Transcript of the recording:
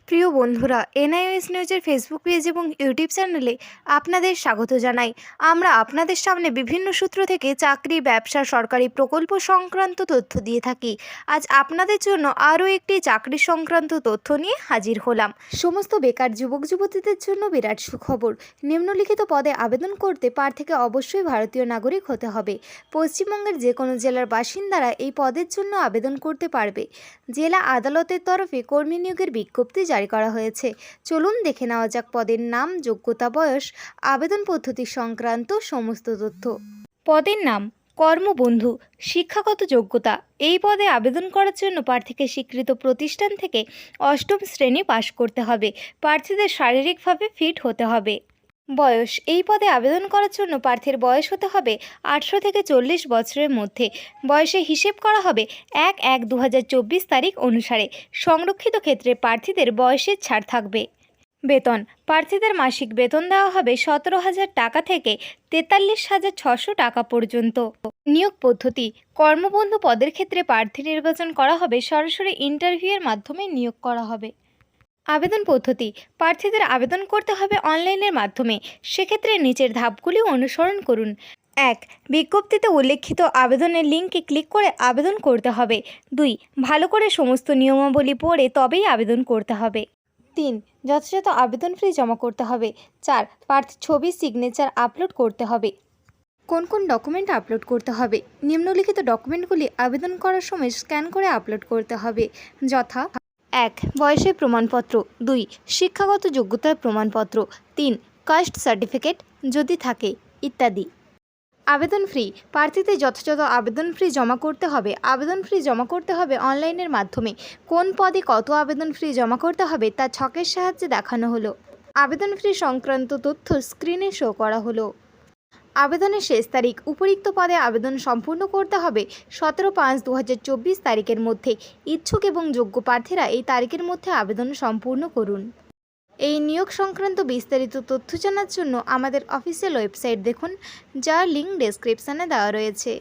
প্রিয় বন্ধুরা, এনআইওএস নিউজের ফেসবুক পেজ এবং ইউটিউব চ্যানেলে আপনাদের স্বাগত জানাই। আমরা আপনাদের সামনে বিভিন্ন সূত্র থেকে চাকরি, ব্যবসা, সরকারি প্রকল্প সংক্রান্ত তথ্য দিয়ে থাকি। আজ আপনাদের জন্য আরও একটি চাকরি সংক্রান্ত তথ্য নিয়ে হাজির হলাম। সমস্ত বেকার যুবক যুবতীদের জন্য বিরাট সুখবর। নিম্নলিখিত পদে আবেদন করতে প্রার্থীকে অবশ্যই ভারতীয় নাগরিক হতে হবে। পশ্চিমবঙ্গের যে কোনো জেলার বাসিন্দারা এই পদের জন্য আবেদন করতে পারবে। জেলা আদালতের তরফে কর্মী নিয়োগের বিজ্ঞপ্তি জারি করা হয়েছে। চলুন দেখে নেওয়া যাক পদের নাম, যোগ্যতা, বয়স, আবেদন পদ্ধতি সংক্রান্ত সমস্ত তথ্য। পদের নাম কর্মবন্ধু। শিক্ষাগত যোগ্যতা, এই পদে আবেদন করার জন্য প্রার্থীকে স্বীকৃত প্রতিষ্ঠান থেকে অষ্টম শ্রেণী পাশ করতে হবে। প্রার্থীদের শারীরিকভাবে ফিট হতে হবে। বয়স, এই পদে আবেদন করার জন্য প্রার্থীর বয়স হতে হবে 18 থেকে 40 বছরের মধ্যে। বয়সে হিসেব করা হবে 1/1/2024 তারিখ অনুসারে। সংরক্ষিত ক্ষেত্রে প্রার্থীদের বয়সের ছাড় থাকবে। বেতন, প্রার্থীদের মাসিক বেতন দেওয়া হবে 17,000 টাকা থেকে 43,600 টাকা পর্যন্ত। নিয়োগ পদ্ধতি, কর্মবন্ধু পদের ক্ষেত্রে প্রার্থী নির্বাচন করা হবে সরাসরি ইন্টারভিউয়ের মাধ্যমে নিয়োগ করা হবে। আবেদন পদ্ধতি, প্রার্থীদের আবেদন করতে হবে অনলাইনের মাধ্যমে। সেক্ষেত্রে নিচের ধাপগুলি অনুসরণ করুন। 1. বিজ্ঞপ্তিতে উল্লেখিত আবেদনের লিঙ্কে ক্লিক করে আবেদন করতে হবে। 2. ভালো করে সমস্ত নিয়মাবলী পড়ে তবেই আবেদন করতে হবে। 3. যথাযথ আবেদন ফি জমা করতে হবে। 4. প্রার্থীর ছবি, সিগনেচার আপলোড করতে হবে। কোন কোন ডকুমেন্ট আপলোড করতে হবে? নিম্নলিখিত ডকুমেন্টগুলি আবেদন করার সময় স্ক্যান করে আপলোড করতে হবে, যথা: 1. বয়সের প্রমাণপত্র। 2. শিক্ষাগত যোগ্যতার প্রমাণপত্র। 3. কাস্ট সার্টিফিকেট যদি থাকে, ইত্যাদি। আবেদন ফি, প্রার্থীদের যথাযথ আবেদন ফি জমা করতে হবে। আবেদন ফি জমা করতে হবে অনলাইনের মাধ্যমে। কোন পদে কত আবেদন ফি জমা করতে হবে তা ছকের সাহায্যে দেখানো হলো। আবেদন ফি সংক্রান্ত তথ্য স্ক্রিনে শো করা হলো। আবেদনের শেষ তারিখ, উপরিক্ত পদে আবেদন সম্পূর্ণ করতে হবে 17/5/2024 তারিখের মধ্যে। ইচ্ছুক এবং যোগ্য প্রার্থীরা এই তারিখের মধ্যে আবেদন সম্পূর্ণ করুন। এই নিয়োগ সংক্রান্ত বিস্তারিত তথ্য জানার জন্য আমাদের অফিসিয়াল ওয়েবসাইট দেখুন, যার লিঙ্ক ডেসক্রিপশানে দেওয়া রয়েছে।